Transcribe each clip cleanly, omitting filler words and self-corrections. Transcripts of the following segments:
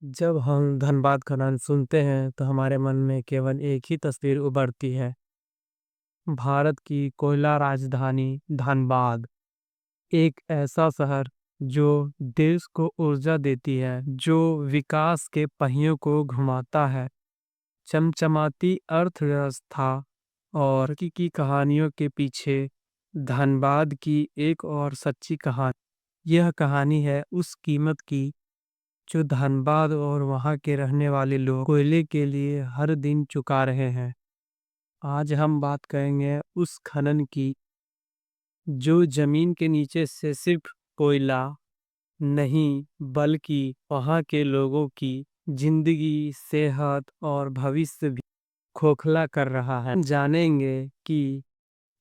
जब हम धनबाद का नाम सुनते हैं तो हमारे मन में केवल एक ही तस्वीर उभरती है। भारत की कोयला राजधानी धनबाद। एक ऐसा शहर जो देश को ऊर्जा देती है, जो विकास के पहियों को घुमाता है। चमचमाती अर्थव्यवस्था और की कहानियों के पीछे धनबाद की एक और सच्ची कहानी। यह कहानी है उस कीमत की जो धनबाद और वहाँ के रहने वाले लोग कोयले के लिए हर दिन चुका रहे हैं। आज हम बात करेंगे उस खनन की जो जमीन के नीचे से सिर्फ कोयला नहीं, बल्कि वहाँ के लोगों की जिंदगी, सेहत और भविष्य भी खोखला कर रहा है। हम जानेंगे कि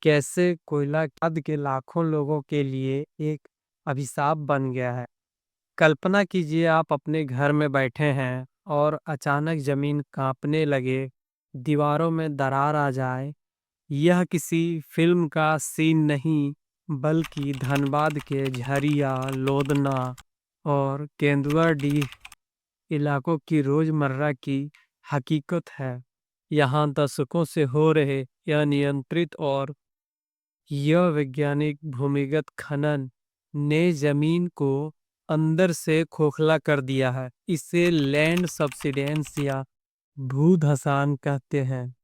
कैसे कोयला आज के लाखों लोगों के लिए एक अभिशाप बन गया है। कल्पना कीजिए आप अपने घर में बैठे हैं और अचानक जमीन कांपने लगे, दीवारों में दरार आ जाए। यह किसी फिल्म का सीन नहीं, बल्कि धनबाद के झरिया, लोधना और केंदुआडीह इलाकों की रोजमर्रा की हकीकत है। यहाँ दशकों से हो रहे यह नियंत्रित और यह वैज्ञानिक भूमिगत खनन ने जमीन को अंदर से खोखला कर दिया है। इसे लैंड सब्सिडेंस या भूधसान कहते हैं।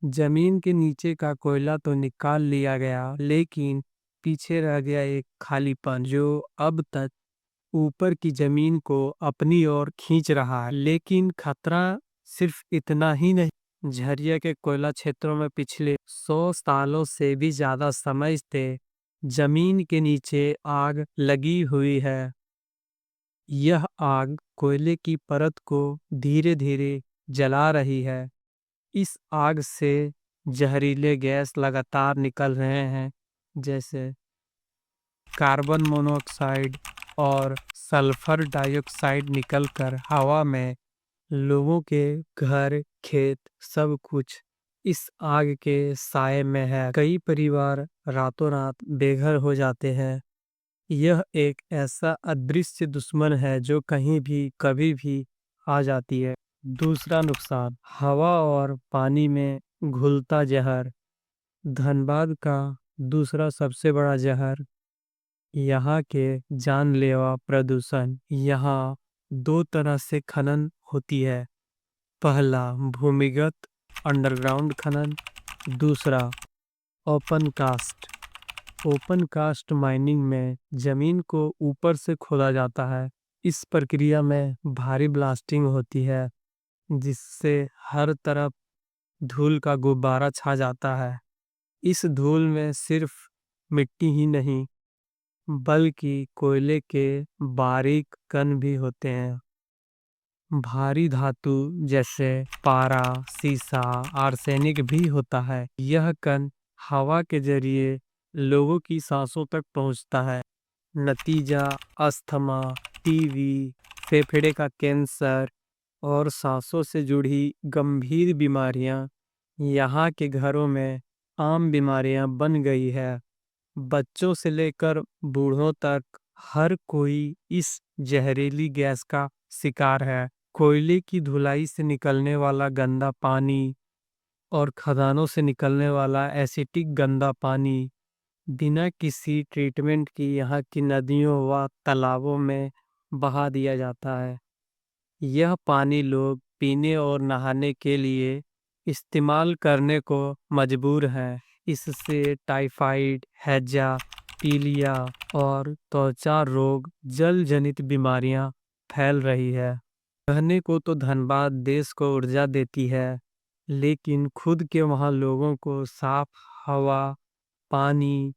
जमीन के नीचे का कोयला तो निकाल लिया गया, लेकिन पीछे रह गया एक खालीपन जो अब तक ऊपर की जमीन को अपनी ओर खींच रहा है। लेकिन खतरा सिर्फ इतना ही नहीं। झरिया के कोयला क्षेत्रों में पिछले 100 सालों से भी ज्यादा समय से जमीन के नीचे आग लगी हुई है। यह आग कोयले की परत को धीरे धीरे जला रही है। इस आग से जहरीले गैस लगातार निकल रहे हैं, जैसे कार्बन मोनोऑक्साइड और सल्फर डाइऑक्साइड निकलकर हवा में। लोगों के घर, खेत, सब कुछ इस आग के साए में है। कई परिवार रातों रात बेघर हो जाते हैं। यह एक ऐसा अदृश्य दुश्मन है जो कहीं भी कभी भी आ जाती है। दूसरा नुकसान, हवा और पानी में घुलता जहर। धनबाद का दूसरा सबसे बड़ा जहर यहाँ के जानलेवा प्रदूषण। यहाँ दो तरह से खनन होती है। पहला भूमिगत अंडरग्राउंड खनन, दूसरा open cast. Open cast mining में जमीन को ऊपर से खोदा जाता है। इस प्रक्रिया में भारी ब्लास्टिंग होती है, जिससे हर तरफ धूल का गुब्बारा छा जाता है। इस धूल में सिर्फ मिट्टी ही नहीं, बल्कि कोयले के बारीक कण भी होते हैं। भारी धातु जैसे पारा, सीसा, आर्सेनिक भी होता है। यह कण हवा के जरिए लोगों की सांसों तक पहुंचता है। नतीजा अस्थमा, टीबी, फेफड़े का कैंसर और सांसों से जुड़ी गंभीर बीमारियां यहाँ के घरों में आम बीमारियां बन गई है। बच्चों से लेकर बूढ़ों तक हर कोई इस जहरीली गैस का शिकार है। कोयले की धुलाई से निकलने वाला गंदा पानी और खदानों से निकलने वाला एसिटिक गंदा पानी बिना किसी ट्रीटमेंट की यहाँ की नदियों व तालाबों में बहा दिया जाता है। यह पानी लोग पीने और नहाने के लिए इस्तेमाल करने को मजबूर हैं। इससे टाइफाइड, हैजा, पीलिया और त्वचा रोग, जल जनित बीमारियां फैल रही है। कहने को तो धनबाद देश को ऊर्जा देती है, लेकिन खुद के वहाँ लोगों को साफ हवा, पानी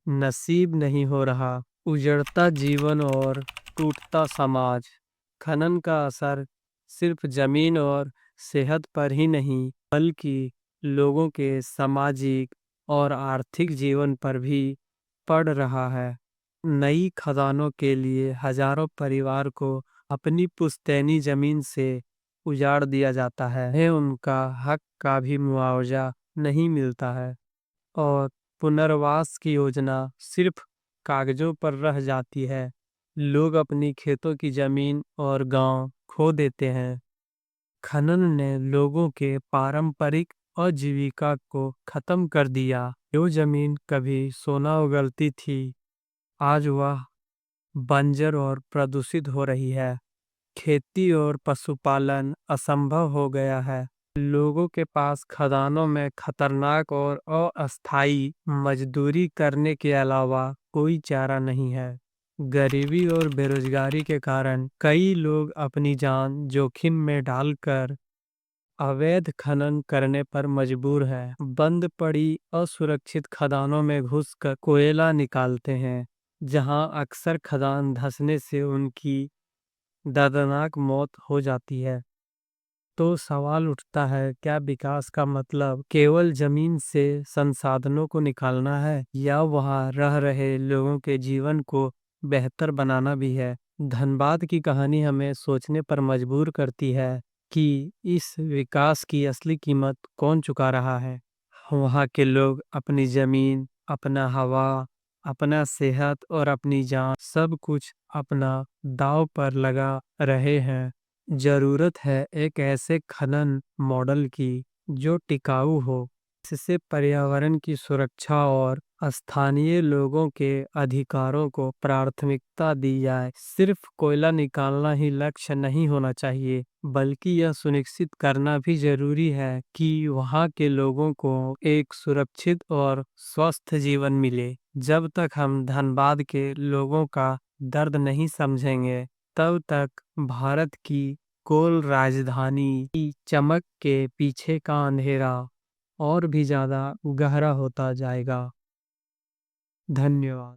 नसीब नहीं हो रहा। उजड़ता जीवन और टूटता समाज। खनन का असर सिर्फ जमीन और सेहत पर ही नहीं, बल्कि लोगों के सामाजिक और आर्थिक जीवन पर भी पड़ रहा है। नई खदानों के लिए हजारों परिवार को अपनी पुश्तैनी जमीन से उजाड़ दिया जाता है। उन्हें उनका हक का भी मुआवजा नहीं मिलता है और पुनर्वास की योजना सिर्फ कागजों पर रह जाती है। लोग अपनी खेतों की जमीन और गांव खो देते हैं। खनन ने लोगों के पारंपरिक आजीविका को खत्म कर दिया। जो जमीन कभी सोना उगलती थी, आज वह बंजर और प्रदूषित हो रही है। खेती और पशुपालन असंभव हो गया है। लोगों के पास खदानों में खतरनाक और अस्थायी मजदूरी करने के अलावा कोई चारा नहीं है। गरीबी और बेरोजगारी के कारण कई लोग अपनी जान जोखिम में डालकर अवैध खनन करने पर मजबूर है। बंद पड़ी असुरक्षित खदानों में घुसकर कोयला निकालते हैं, जहां अक्सर खदान धंसने से उनकी दर्दनाक मौत हो जाती है। तो सवाल उठता है, क्या विकास का मतलब केवल जमीन से संसाधनों को निकालना है, या वहां रह रहे लोगों के जीवन को बेहतर बनाना भी है? धनबाद की कहानी हमें सोचने पर मजबूर करती है कि इस विकास की असली कीमत कौन चुका रहा है। वहां के लोग अपनी जमीन, अपना हवा, अपना सेहत और अपनी जान, सब कुछ अपना दांव पर लगा रहे हैं। जरूरत है एक ऐसे खनन मॉडल की जो टिकाऊ हो, जिससे पर्यावरण की सुरक्षा और स्थानीय लोगों के अधिकारों को प्राथमिकता दी जाए। सिर्फ कोयला निकालना ही लक्ष्य नहीं होना चाहिए, बल्कि यह सुनिश्चित करना भी जरूरी है कि वहाँ के लोगों को एक सुरक्षित और स्वस्थ जीवन मिले। जब तक हम धनबाद के लोगों का दर्द नहीं समझेंगे, तब तक भारत की कोल राजधानी की चमक के पीछे का अंधेरा और भी ज्यादा गहरा होता जाएगा। धन्यवाद।